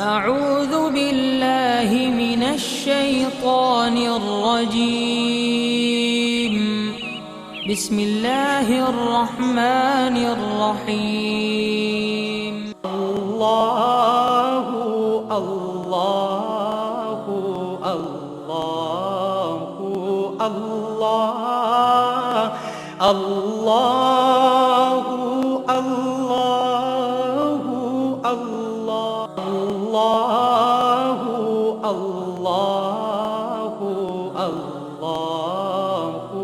أعوذ बिल्लाहि मिनश शैतानिर रजीम बिस्मिल्लाहिर रहमानिर रहीम। अल्लाहु अल्लाहु अल्लाहु अल्लाह अल्लाहु अल्लाहु अल्लाहु अल्लाहु अल्लाहु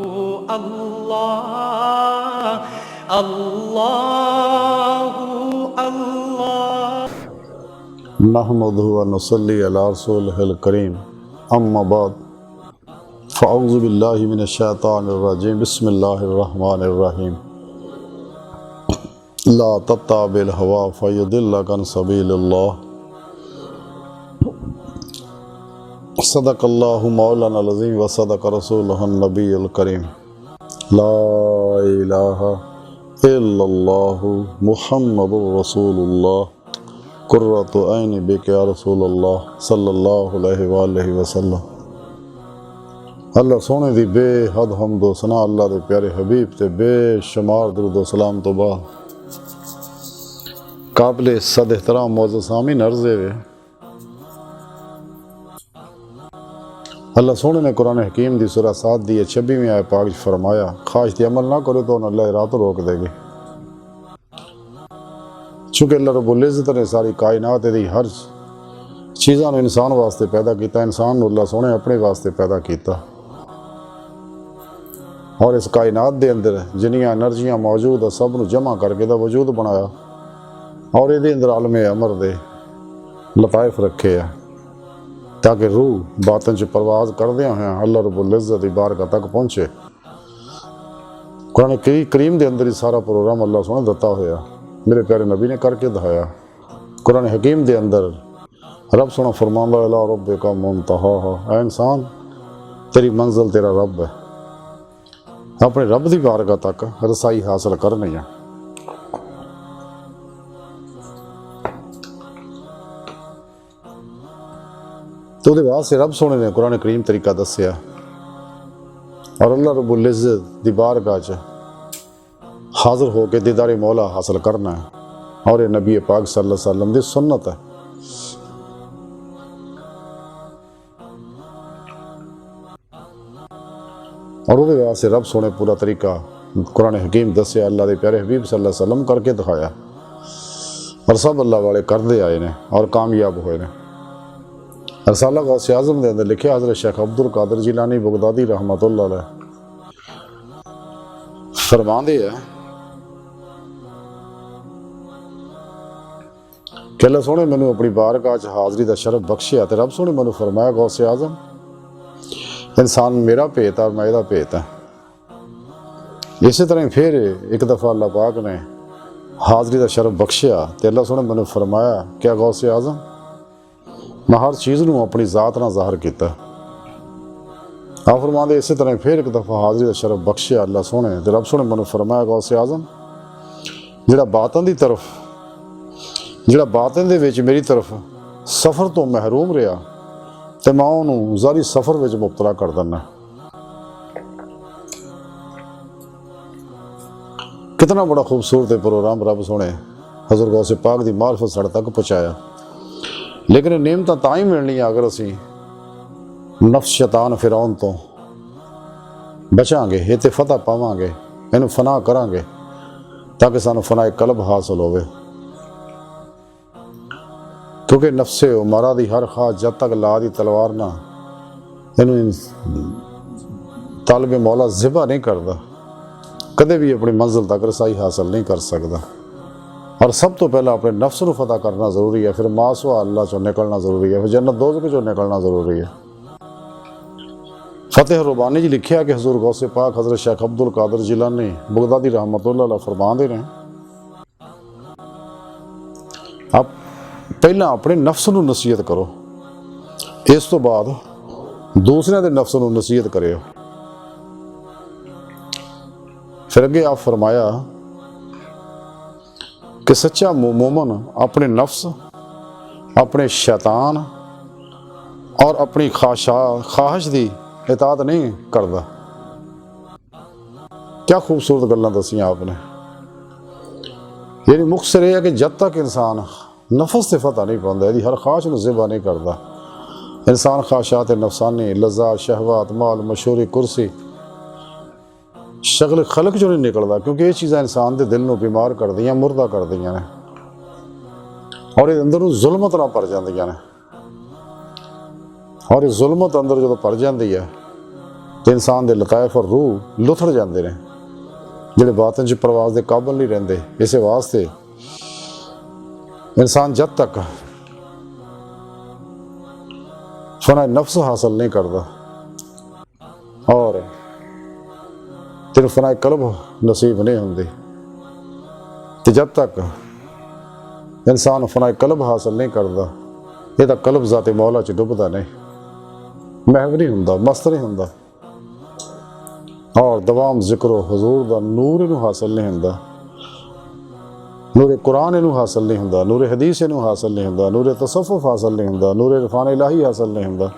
अल्लाह अल्लाहु अल्लाह। नहमदुहु व नुसल्ली अला रसूलिहिल करीम, अम्मा बाद, फ़अऊज़ु बिल्लाहि मिनश शैतानिर रजीम, बिस्मिल्लाहिर रहमानिर रहीम। ला तत्तबिल हवा फ़युदिल्लक अन सबीलिल्लाह। सदक़ल्लाहु मौलानल अज़ीम व सदक़ रसूलुहुन नबियुल करीम। ला इलाहा इल्लल्लाहु मुहम्मदुर रसूलुल्लाह कुर्रतु ऐनी बिक या रसूलल्लाह सल्लल्लाहु अलैहि वसल्लम। अल्लाह सोने दी बेहद हम्दो सना अल्लाह दे प्यारे हबीब ते बेशुमार दुरूद सलाम तो बाद काबिल सद एहतराम मौजूद सामीन अर्ज़े वे अल्लाह सोने ने कुरान हकीम दी सूरह 7 दी 26वीं आयत पाक फरमाया, खाश दी अमल ना करो तो अल्लाह रात रोक देगी। चूँकि अल्लाह रब्बुल इज़्ज़त ने सारी कायनात दी हर चीज़ां नूं इंसान वास्ते पैदा किया, इंसान नूं अल्लाह सोने अपने वास्ते पैदा किया और इस कायनात दे अंदर जिन्नियां एनर्जियां मौजूद है सब नूं जमा करके दा वजूद बनाया और इहदे अंदर आलमे अमर दे लताइफ रखे है ताकि रूह बातन च परवाज करदे होए अल्लाह रब्बुल इज़्ज़त दी बारगाह तक पहुँचे। कुरान करीम दे अंदर ही सारा प्रोग्राम अल्लाह सोने दिता होया मेरे प्यारे नबी ने करके दिखाया। कुरान हकीम दे अंदर रब सोना फरमांदा इला रब्बिका मुंतहा, ऐ इंसान तेरी मंजिल तेरा रब है, अपने रब की बारगाह तक रसाई हासिल करनी है। तो उहदे वास्ते रब सोने ने कुरान करीम तरीका दसिया और अल्लाह रब्बुल इज़्ज़त दी बारगाह च हाजिर होकर दीदार मौला हासिल करना है और ये नबी पाक सल्लल्लाहु अलैहि वसल्लम दी सुन्नत है। और उहदे वास्ते रब सोने पूरा तरीका कुरान हकीम दसिया अल्लाह के प्यारे हबीब सल्लल्लाहु अलैहि वसल्लम करके दिखाया और सब अल्लाह वाले करते आए ने और कामयाब हुए ने। रसाला गौसे आज़म के अंदर लिखे हज़रत शेख अब्दुल कादिर जिलानी बगदादी रहमतुल्लाह अलैह फरमांदे है कि अल्लाह सोने मैनू अपनी बारगाह च हाज़री का शरफ बख्शिया तो रब सोने मैनू फरमाया गौसे आज़म इंसान मेरा भेत और मैं इहदा भेत है। इस तरह फिर एक दफ़ा अल्लाह पाक ने हाज़री का शरफ बख्शिया तो अल्लाह सोने मैनू फरमाया क्या गौसे आज़म मैं हर चीज़ नूं अपनी ज़ात नाल ज़ाहिर किया। आप फरमाते इस तरह फिर एक दफ़ा हाज़री का शरफ बख्शिया अल्लाह सोने तो रब सोने मैनू फरमाया गौसे आज़म जिहड़ा बातन की तरफ जिहड़ा बातन दे विच मेरी तरफ सफ़र तो महरूम रहा तो मैं उन्होंने ज़ारी सफ़र में मुबतला कर देना। कितना बड़ा खूबसूरत प्रोग्राम रब सोने हज़रत गौसे पाक की मार्फत साढ़े तक पहुँचाया। लेकिन नेमत तां ही मिलनी अगर असी नफ्स शैतान फिरौन तो बचांगे, ये तो फतह पावांगे, इनू फना करांगे ताकि सानू फनाए कल्ब हासिल होवे। क्योंकि नफ्से उमरा दी हर खास जब तक ला दी तलवार ना इनू तालिब मौला ज़िबा नहीं करता कदे भी अपनी मंजिल तक रसाई हासिल नहीं कर सकता। और सब तो पहला अपने नफ्स को फतह करना ज़रूरी है, फिर मासवा अल्लाह चो निकलना ज़रूरी है, फिर जन्नत दोज़ख चो निकलना ज़रूरी है। फतेह रुबानी जी लिखिया कि हज़ूर गौसे पाक हज़रत शेख अब्दुल कादिर जिलानी बगदादी रहमतुल्लाह अलैह फरमांदे ने आप पहला अपने नफ्स को नसीहत करो, इस तो बाद दूसरे के नफ्स को नसीहत करो। फिर अगे आप फरमाया कि सच्चा मोमन अपने नफ्स अपने शैतान और अपनी ख्वाहिश की इताअत नहीं करता। क्या खूबसूरत गल्लां दसियां आपने। यानी मुख्तसर यह है कि जब तक इंसान नफस से फतह नहीं पाता, यदि हर ख्वाहिश में ज़िबा नहीं करता, इंसान ख्वाहिशात नफसानी, लज़्ज़ात, शहवात, माल, मशहूरी, कुर्सी, शगल खलक जो नहीं निकलता, क्योंकि ये चीज़ां इंसान के दिल को बीमार कर दियाँ, मुर्दा कर दियां ने और ये अंदर जुल्मत ना भर जांदियां ने। और ये जुल्मत अंदर जो भर जाती है तो इंसान के लताइफ और रूह लुथड़ जाते हैं, जिहड़े बातन च परवाज के काबल नहीं रहते। इस वास्ते इंसान जब तक फना नफ्स हासिल नहीं करता और तेन फना कल्ब नसीब नहीं होंदी, तो जब तक इंसान फना कल्ब हासिल नहीं करता, ये तो कल्ब ज़ाते मौला च डुबदा नहीं, महव नहीं होंदा, मस्त नहीं होंदा और दवाम जिक्रो हजूर दा नूर इनू हासिल नहीं होंदा, नूर कुरान इनू हासिल नहीं होंदा, नूर हदीस इनू हासिल नहीं होंदा, नूर तसव्वुफ हासिल नहीं होंदा, नूर इरफान इलाही हासिल नहीं होंदा,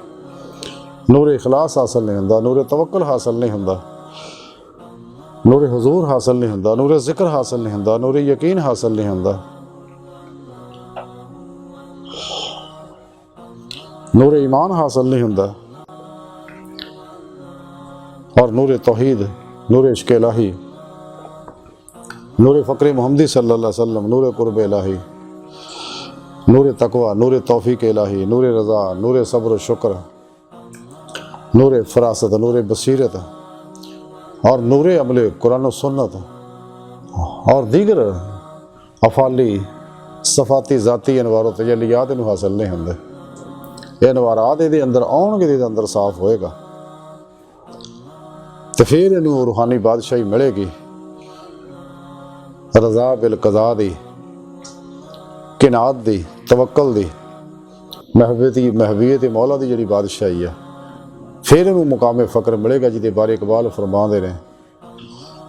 नूर इखलास हासिल नहीं होंदा, नूर तवक्कुल हासिल नहीं होंदा, नूर हुजूर हासिल नहीं होंदा, नूर जिक्र हासिल नहीं होंदा, नूर यकीन हासिल नहीं होंदा, नूर ईमान हासिल नहीं होंदा और नूर तौहीद, नूर इश्क इलाही, नूर फ़क्र मोहम्मदी सल्लल्लाहु अलैहि वसल्लम, नूर कुर्ब इलाही, नूर तकवा, नूर तौफीक इलाही, नूर रज़ा, नूर सब्र शुक्र, नूर फरासत, नूर बसीरत और नूर अमल कुरान और सुन्नत और दीगर अफाली सफाती ज़ाती अनवार तजलियात इनू हासिल नहीं होंदे। ये अनवारात ये अंदर आउणगे, ये अंदर साफ होएगा तो फिर इनू रूहानी बादशाही मिलेगी। रज़ा बिल कज़ा दी, किनात दी, तवक्कल दी, महबीयत मौला दी जिहड़ी बादशाही है, फिर इनू मुकाम फ़क्र मिलेगा, जिहदे बारे इकबाल फरमाते हैं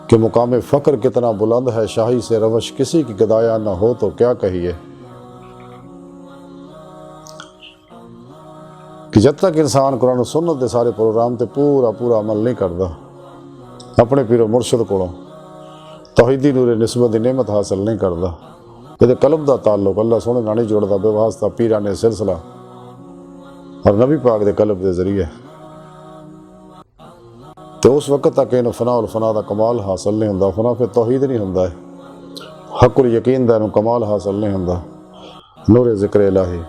कि मुकाम फ़क्र कितना बुलंद है, शाही से रवश किसी की गदाया ना हो तो क्या कहिए। कि जब तक इंसान कुरान सुन्नत के सारे प्रोग्राम ते पूरा पूरा अमल नहीं करता, अपने पीरो मुर्शद को तौहीदी नूरे निस्बत की नेमत हासिल नहीं करता, ये कल्ब का ताल्लुक अल्लाह सोने नाल नहीं जुड़ता बेवास्ता पीरा ने सिलसिला और नबी पाक के कल्ब के जरिए, तो उस वक्त तक इन फना और फना का कमाल हासिल नहीं होंदा। फना फिर तौहीद नहीं होंदा है, हक़ुल यकीन का इनू कमाल हासिल नहीं होंदा। नूर ज़िक्र इलाही,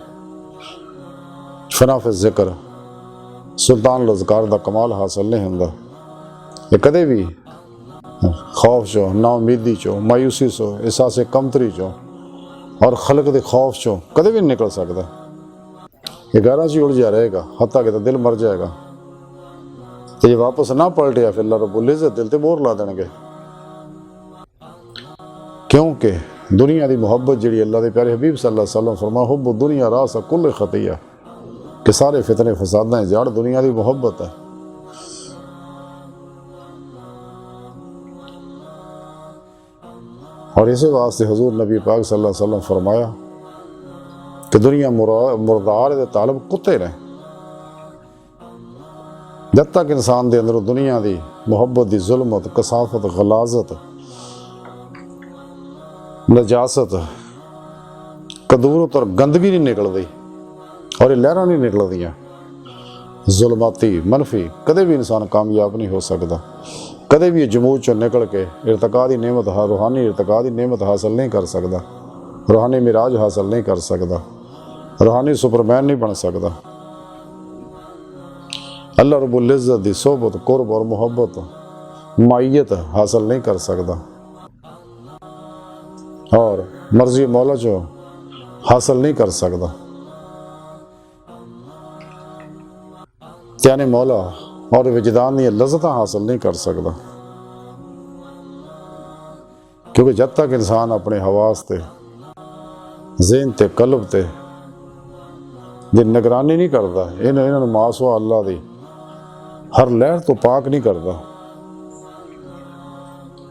फना फिर ज़िक्र, सुल्तान लज़कार का कमाल हासिल नहीं होंदा। ये कदे भी खौफ चो, नाउमीदी चो, मायूसी चो, एहसास कमतरी चो और खलक के खौफ चो कदे भी नहीं निकल सकता। ये गारा च उलझा रहेगा, हत्ता कि तो दिल मर जाएगा। तो ये वापस ना पलटिया फिर अल्लाह रब्बुल इज़्ज़त दिल ते मोहर ला देंगे, क्योंकि दुनिया की मुहब्बत जी अल्लाह के प्यारे हबीब सल्लल्लाहु अलैहि वसल्लम फरमा हुब्बु दुनिया रास कुल खतिया, कि सारे फितने फसादां जड़ दुनिया की मुहब्बत है। और इसी वास्ते हुजूर नबी पाक सल्लल्लाहु अलैहि वसल्लम फरमाया कि दुनिया मुर्दार दे तालब कुत्ते ने। जब तक इंसान के अंदर दुनिया की मुहब्बत की जुल्मत, कसाफत, गलाजत, नजासत, कदूरत और गंदगी नहीं निकलती और ये लहरां नहीं निकलदियाँ, जुल्माती मनफी, कदे भी इंसान कामयाब नहीं हो सकता। कदे भी जमूद चो निकल के इर्तिका दी नेमत, रूहानी इर्तिका दी नेमत हासिल नहीं कर सकता, रूहानी मिराज हासिल नहीं कर सकता, रूहानी सुपरमैन नहीं बन सकता। अल्लाह रब्बुल इज़्ज़त दी सोहबत, कुर्ब और मुहब्बत, मायत हासिल नहीं कर सकता और मर्जी मौला चो हासिल नहीं कर सकता। यानी मौला और विजदान ये लज़्ज़त हासिल नहीं कर सकता, क्योंकि जब तक इंसान अपने हवास ते, ज़हन ते, कल्ब ते दी निगरानी नहीं करता, इन्होंने मासवा अल्लाह दी हर लहर तो पाक नहीं करता,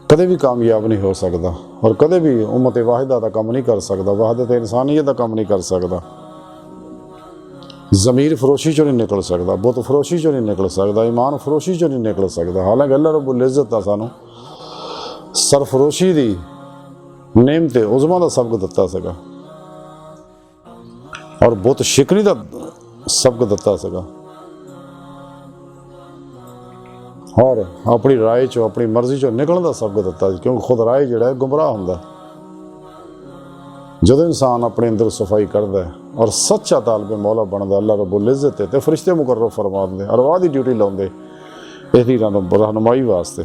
कदे भी कामयाब नहीं हो सकता और कदे भी उम्मत वाहिदा का काम नहीं कर सकता, वहदत इंसानियत का काम नहीं कर सकता। ज़मीर फरोशी चो नहीं निकल सकता, बुत फरोशी चो नहीं निकल सकता, ईमान फरोशी चो नहीं निकल सकता। हालांकि अल्लाह रब्बुल इज़्ज़त ने सानू सरफरोशी की नेमत उज़मा का सबक दिता सगा और बुत शिकनी का सबक दिता सगा और अपनी राय चो अपनी मर्जी चो निकलने का सबक दिता, क्योंकि खुद राय जो है गुमराह होंदा। जो इंसान अपने अंदर सफाई करता है और सच्चा तालिब मौला बनता, अल्लाह रब्बुल इज़्ज़त तो फरिश्ते मुकर्रब फरमाते अरवाह की ड्यूटी लाते इसकी रहनुमाई वास्ते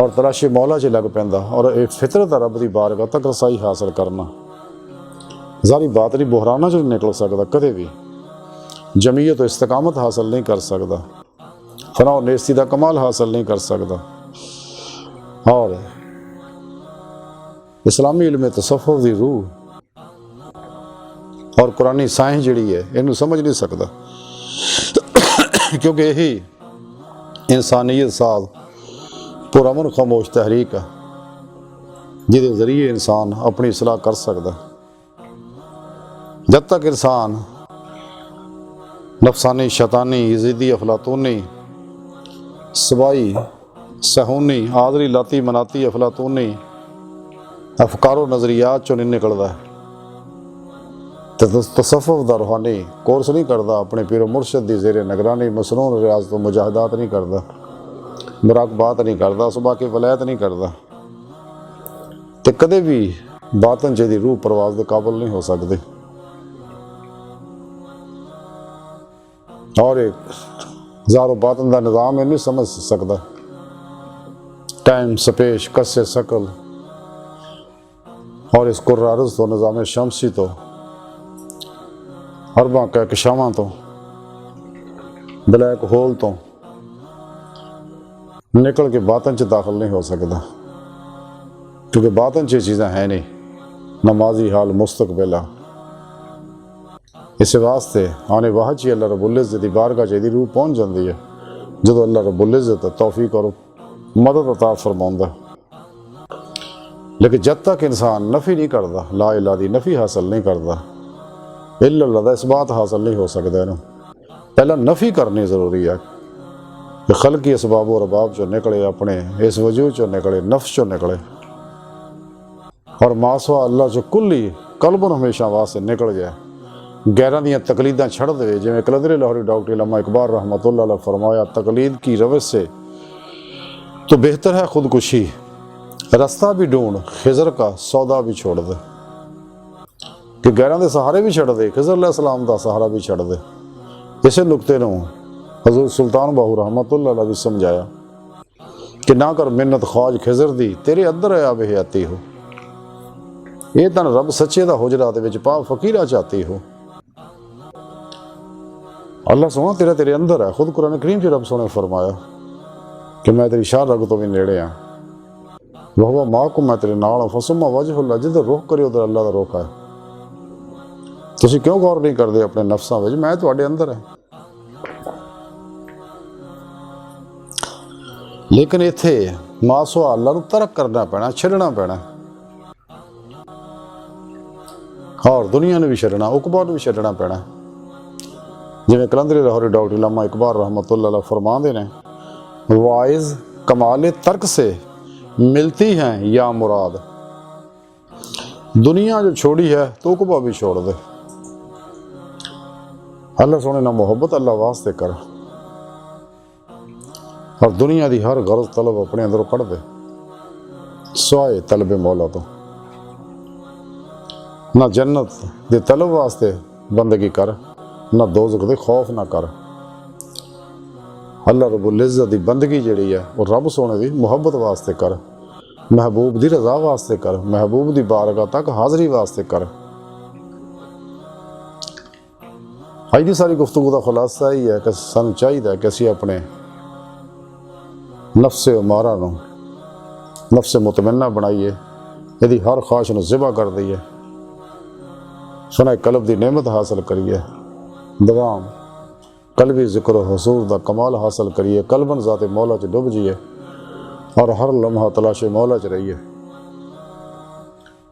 और तलाशी मौला च लग पैंदा और एक फितरत रब की बारगाह तक रसाई हासिल करना। ज़ारी बातरी बुहराना चो नहीं निकल सकता, कदे भी जमीयत तो इस्तकामत हासिल नहीं कर सकता, फना और नेस्ती का कमाल हासिल नहीं कर सकता। और इस्लामी इल्म तसव्वुफ़ की रूह और कुरानी साइंस जिहड़ी है इनू समझ नहीं सकता, क्योंकि यही इंसानियत साथ पुरअमन खामोश तहरीक है जिहदे जरिए इंसान अपनी इसलाह कर सकता। जब तक इंसान नफसानी शैतानी यजीदी अफलातूनी सबाई सहूनी आदरी लाती मनाती अफलातूनी अफकारो नज़रियात चो नहीं निकलता तो तसव्वुफ़ दा रूहानी कोर्स नहीं करता, अपने पीरो मुर्शद की ज़ेरे निगरानी मसनून रियाज तो मुजाहिदात नहीं करता, मुराकबात नहीं करता, सुबह की वलायत नहीं करता, तो कदे भी बातन च रूह परवाज के काबिल नहीं हो सकते। और एक ज़ारो बातन का निज़ाम नहीं समझ सकता, टाइम स्पेस कस्से शकल और इस कुर्रारज़ तो निज़ाम शमसी तो अरबा कहकशावां तो ब्लैक होल तो निकल के बातन च दाखिल नहीं हो सकता, क्योंकि बातन च चीज़ें हैं नहीं, नमाजी हाल मुस्तकबिला। इस वास्ते आने वाह च अल्लाह रब्बुल इज़्ज़त दी बारगाह च रूह पहुँच जाती है जो अल्लाह रब्बुल इज़्ज़त तौफीक और मदद अता फरमाउंदा। लेकिन जब तक इंसान नफ़ी नहीं करता, ला इलाहा दी नफ़ी हासिल नहीं करता, इल्लल्लाह दा इसबात हासिल नहीं हो सकता। इन्हूं पहला नफ़ी करनी ज़रूरी है कि खल्की असबाब और अरबाब चो निकले, अपने इस वजूद चो निकले, नफ्स चो निकले और मासवा अल्लाह चो कुल्ली कल्बन हमेशा वास्ते निकल जाए, गैरां दियां तकलीदां छड़ दे। जिवें कलंदर लाहौरी डॉक्टर अल्लामा इकबाल रहमतुल्लाह अलैह फरमाया, तकलीद की रवस से तो बेहतर है खुदकुशी, रास्ता भी ढूंढ खिजर का सौदा भी छोड़ दे। कि गैरां दे सहारे भी छड़ दे, खिजर अलैहिस्सलाम दा सहारा भी छड़ दे। इसे नुकते नूं हज़रत सुल्तान बाहू रहमतुल्लाह अलैह भी समझाया कि ना कर मिन्नत ख्वाज खिजर दी, तेरे अंदर है अब हयाती हो, ये तन रब सच्चे दा हुजरा दे विच पा फकीरा चाहती हो। अल्लाह सोना तेरा तेरे अंदर है। खुद कुरान करीम च रब सोने फरमाया कि मैं तेरी शाह रग तो भी नेड़े हाँ, वह माँ को मैं तेरे नाल फसुमा वजहुल्लाह, जिधर रुख करे उधर अल्लाह का रुख है। तुसीं क्यों गौर नहीं करते अपने नफ्सां विच, मैं तुहाडे अंदर है। लेकिन इत्थे मासवा अल्लाह नूं तरक करना पैना, छड्डना पैना और दुनिया ने भी छड्डना, उकबा नूं भी छड्डना पैना। जिवें कलंदर लाहौरी डॉक्टर अल्लामा इकबाल रहमतुल्लाह अलैह फरमाते हैं, वाइज कमाल तर्क से मिलती हैं या मुराद, दुनिया जो छोड़ी है तो उकबा भी छोड़ दे। अल्लाह सोने ना मोहब्बत अल्लाह वास्ते कर और दुनिया की हर गर्ज तलब अपने अंदरों कढ़ दे, स्वाए तलब मौला तो। ना जन्नत दे तलब वास्ते बंदगी कर, ना दोज़ख दे खौफ ना कर। अल्लाह रब्बुल इज़्ज़त दी बंदगी जिहड़ी है वो रब सोने दी मुहब्बत वास्ते कर, महबूब दी रज़ा वास्ते कर, महबूब दी बारगाह तक हाज़री वास्ते कर। अज की सारी गुफ्तगू का खुलासा ही है कि सानू चाहिए कि असीं अपने नफ्से उमारा नूं नफ्से मुतमन्ना बनाइए, यदि हर ख्वाहिश नूं ज़िबा कर दईए, फना कल्ब की नेमत हासिल करिए, दवाम कल्बी ज़िक्र हुसूर दा कमाल हासिल करिए, कल्बन ज़ाते मौला च डुब जाइए और हर लम्हा तलाशे मौला च रहिए।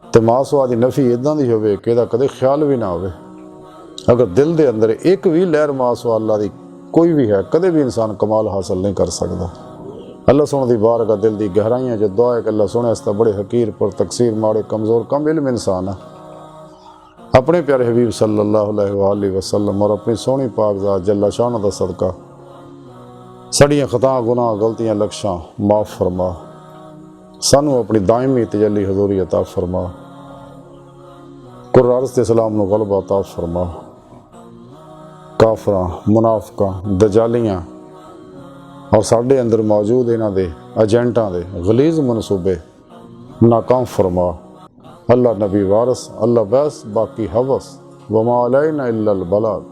तो मासवा की नफ़ी इदां दी होवे कि इहदा कदे ख्याल भी ना होवे। अगर दिल के अंदर एक भी लहर मासो अल्लाह की कोई भी है, कदे भी इंसान कमाल हासिल नहीं कर सकता। अल्लाह सोने की बारगाह दिल की गहराइयां जो दुआ है कि अल्लाह सोने इसका बड़े हकीर पर तकसीर माड़े कमज़ोर कम इल्म इंसान है। अपने प्यारे हबीब सल्लल्लाहु अलैहि वसल्लम और अपनी सोहनी पाक ज़ात जल्ला शान दा सदका साड़ियाँ खता गुनाह गलतियाँ लक्शां माफ़ फरमा, सानू अपनी दायमी तजल्ली हजूरी अता फरमा, कुर्रारस ते सलाम नू गलबा अता फरमा, काफरां मुनाफिकां दजालियाँ और साढ़े अंदर मौजूद इन्हां दे एजेंटां दे गलीज़ मनसूबे नाकाम फरमा। अल्लाह नबी वारस, अल्लाह बैस बाकी हवस, वमा अलैना इल्लल बलाग।